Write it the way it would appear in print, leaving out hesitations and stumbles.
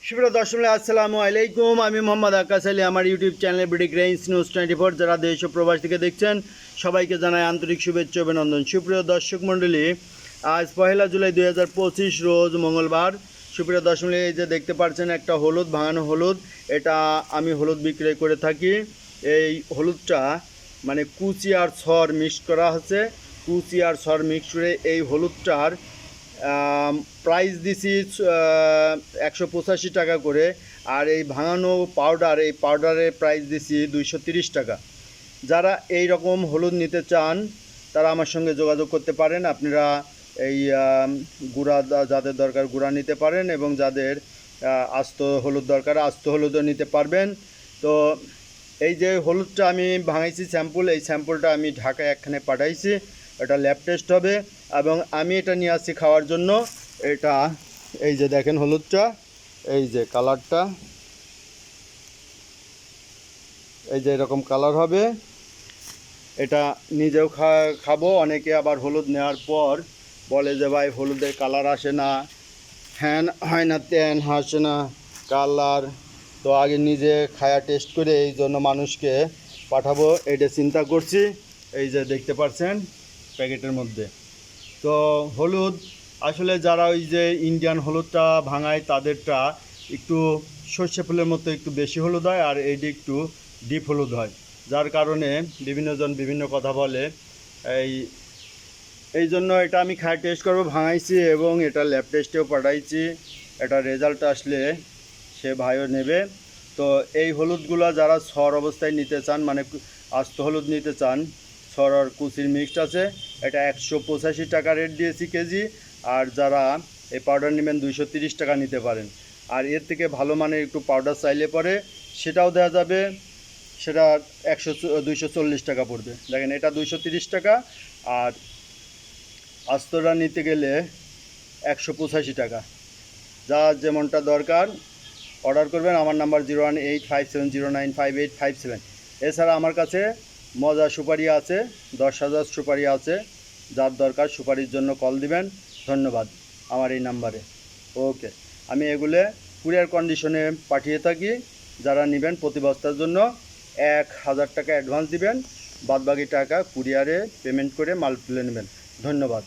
সুপ্রিয় দর্শক আসসালামু আলাইকুম। আমি মোহাম্মদ আকাশ আলী। আমার YouTube channel BD grains news 24 যারা দেশ ও প্রবাস থেকে দেখছেন সবাইকে জানাই আন্তরিক শুভেচ্ছা অভিনন্দন। সুপ্রিয় দর্শক মণ্ডলী, আজ 1 জুলাই 2025 রোজ মঙ্গলবার। সুপ্রিয় দর্শক, এই যে দেখতে পাচ্ছেন একটা হলুদ, ভাঙানো হলুদ। এটা আমি হলুদ বিক্রয় করে থাকি। এই হলুদটা মানে কুচি আর ছড় মিক্স করা আছে। কুচি আর ছড় মিক্স করে এই হলুদটার প্রাইস দিছি 185 টাকা করে। আর এই ভাঙানো পাউডার, এই পাউডারের প্রাইস দিছি 230 টাকা। যারা এই রকম হলুদ নিতে চান তারা আমার সঙ্গে যোগাযোগ করতে পারেন। আপনারা এই গুঁড়া যাদের দরকার গুঁড়া নিতে পারেন, এবং যাদের আস্ত হলুদ দরকার আস্ত হলুদও নিতে পারবেন। তো এই যে হলুদটা আমি ভাঙাইছি স্যাম্পল, এই স্যাম্পলটা আমি ঢাকায় একখানে পাঠাইছি। এটা ল্যাব টেস্ট হবে এবং আমি এটা নিয়ে আসছি খাওয়ার জন্য। এটা এই যে দেখেন হলুদটা, এই যে কালারটা, এই যে এরকম কালার হবে। এটা নিজেও খাবো। অনেকে আবার হলুদ নেওয়ার পর বলে যে ভাই হলুদের কালার আসে না, হ্যান হয় না, তেন আসে না কালার। তো আগে নিজে খায়া টেস্ট করে এই জন্য মানুষকে পাঠাবো, এটা চিন্তা করছি। এই যে দেখতে পাচ্ছেন প্যাকেটের মধ্যে। তো হলুদ আসলে যারা ওই যে ইন্ডিয়ান হলুদটা ভাঙায় তাদেরটা একটু সর্ষে ফুলের মতো একটু বেশি হলুদ হয়, আর এইটি একটু ডিপ হলুদ হয়, যার কারণে বিভিন্নজন বিভিন্ন কথা বলে। এই জন্য এটা আমি খাই টেস্ট করবো, ভাঙাইছি এবং এটা ল্যাব টেস্টেও পাঠাইছি। এটা রেজাল্ট আসলে সে ভাইও নেবে। তো এই হলুদগুলো যারা ছড় অবস্থায় নিতে চান, মানে আস্ত হলুদ নিতে চান, ছড় আর কুচির মিক্সড আছে, এটা 185 টাকা রেট দিয়েছি কেজি। আর যারা এই পাউডার নেবেন 230 টাকা নিতে পারেন। আর এর থেকে ভালো মানের একটু পাউডার চাইলে পরে সেটাও দেওয়া যাবে, সেটা 240 টাকা পড়বে। দেখেন এটা 230 টাকা, আর আস্তটা নিতে গেলে 185 টাকা। যা যেমনটা দরকার অর্ডার করবেন। আমার নাম্বার 01857095857। এছাড়া আমার কাছে মজা সুপারি আছে, 10,000 সুপারি আছে। যার দরকার সুপারির জন্য কল দিবেন। ধন্যবাদ আমার এই নাম্বারে। ওকে, আমি এগুলো কুরিয়ার কন্ডিশনে পাঠিয়ে থাকি। যারা নেবেন প্রতি বস্তার জন্য 1,000 টাকা অ্যাডভান্স দিবেন, বাদবাকি টাকা কুরিয়ারে পেমেন্ট করে মাল তুলে নেবেন। ধন্যবাদ।